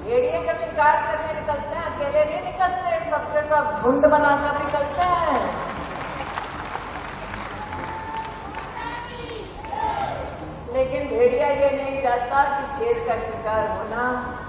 भेड़िए जब शिकार करने निकलते हैं अकेले नहीं निकलते, सबके सब झुंड बनाकर निकलते हैं। लेकिन भेड़िया ये नहीं चाहता कि शेर का शिकार होना।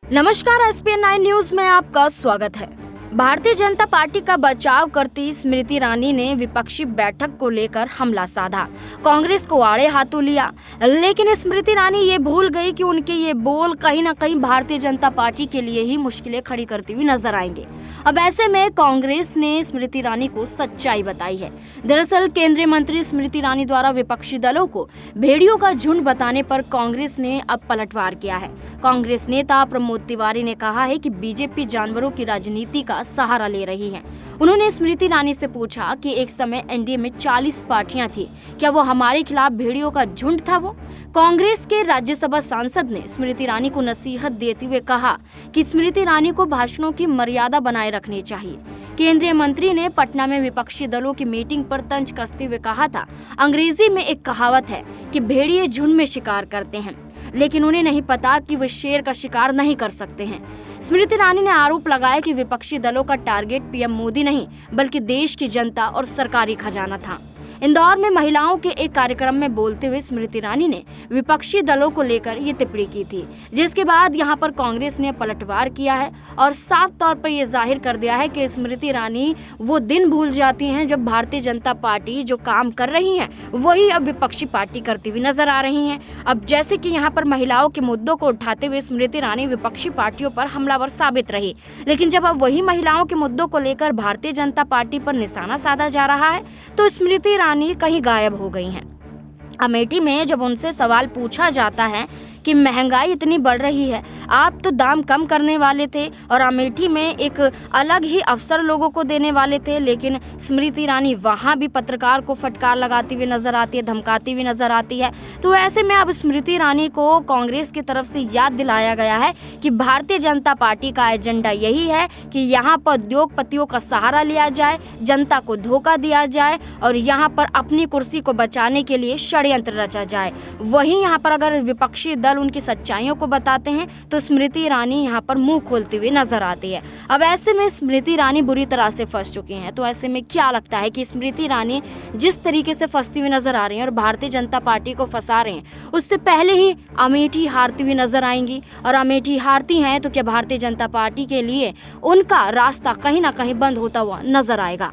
नमस्कार, एसपीएन 9 न्यूज में आपका स्वागत है। भारतीय जनता पार्टी का बचाव करती स्मृति ईरानी ने विपक्षी बैठक को लेकर हमला साधा, कांग्रेस को आड़े हाथों लिया। लेकिन स्मृति ईरानी ये भूल गई कि उनके ये बोल कहीं न कहीं भारतीय जनता पार्टी के लिए ही मुश्किलें खड़ी करती हुई नजर आएंगे। अब ऐसे में कांग्रेस ने स्मृति ईरानी को सच्चाई बताई है। दरअसल केंद्रीय मंत्री स्मृति ईरानी द्वारा विपक्षी दलों को भेड़ियों का झुंड बताने पर कांग्रेस ने अब पलटवार किया है। कांग्रेस नेता प्रमोद तिवारी ने कहा है कि बीजेपी जानवरों की राजनीति का सहारा ले रही है। उन्होंने स्मृति ईरानी से पूछा कि एक समय एनडीए में 40 पार्टियां थी, क्या वो हमारे खिलाफ भेड़ियों का झुंड था? वो कांग्रेस के राज्यसभा सांसद ने स्मृति ईरानी को नसीहत देते हुए कहा कि स्मृति ईरानी को भाषणों की मर्यादा बनाए रखनी चाहिए। केंद्रीय मंत्री ने पटना में विपक्षी दलों की मीटिंग पर तंज कसते हुए कहा था, अंग्रेजी में एक कहावत है कि भेड़िए झुंड में शिकार करते हैं, लेकिन उन्हें नहीं पता कि वे शेर का शिकार नहीं कर सकते हैं। स्मृति ईरानी ने आरोप लगाया कि विपक्षी दलों का टारगेट पीएम मोदी नहीं बल्कि देश की जनता और सरकारी खजाना था। इंदौर में महिलाओं के एक कार्यक्रम में बोलते हुए स्मृति ईरानी ने विपक्षी दलों को लेकर ये टिप्पणी की थी, जिसके बाद यहां पर कांग्रेस ने पलटवार किया है और साफ तौर पर यह जाहिर कर दिया है कि स्मृति ईरानी वो दिन भूल जाती हैं जब भारतीय जनता पार्टी जो काम कर रही है वही अब विपक्षी पार्टी करती हुई नजर आ रही है। अब जैसे कि यहाँ पर महिलाओं के मुद्दों को उठाते हुए स्मृति ईरानी विपक्षी पार्टियों पर हमलावर साबित रही, लेकिन जब अब वही महिलाओं के मुद्दों को लेकर भारतीय जनता पार्टी पर निशाना साधा जा रहा है तो स्मृति ईरानी कहीं गायब हो गई हैं। अमेठी में जब उनसे सवाल पूछा जाता है कि महंगाई इतनी बढ़ रही है, आप तो दाम कम करने वाले थे और अमेठी में एक अलग ही अवसर लोगों को देने वाले थे, लेकिन स्मृति ईरानी वहां भी पत्रकार को फटकार लगाती हुई नजर आती है, धमकाती हुई नजर आती है। तो ऐसे में अब स्मृति ईरानी को कांग्रेस की तरफ से याद दिलाया गया है कि भारतीय जनता पार्टी का एजेंडा यही है कि यहाँ पर उद्योगपतियों का सहारा लिया जाए, जनता को धोखा दिया जाए और यहाँ पर अपनी कुर्सी को बचाने के लिए षड्यंत्र रचा जाए। वहीं यहाँ पर अगर विपक्षी दल उनकी सच्चाइयों को बताते हैं तो स्मृति ईरानी यहाँ पर मुंह खोलती हुई नजर आती है। अब ऐसे में स्मृति ईरानी बुरी तरह से फंस चुकी हैं। तो ऐसे में क्या लगता है कि स्मृति ईरानी जिस तरीके से फंसती हुई नजर आ रही हैं और भारतीय जनता पार्टी को फंसा रहे हैं, उससे पहले ही अमेठी हारती हुई नजर आएंगी और अमेठी हारती हैं तो क्या भारतीय जनता पार्टी के लिए उनका रास्ता कहीं ना कहीं बंद होता हुआ नजर आएगा?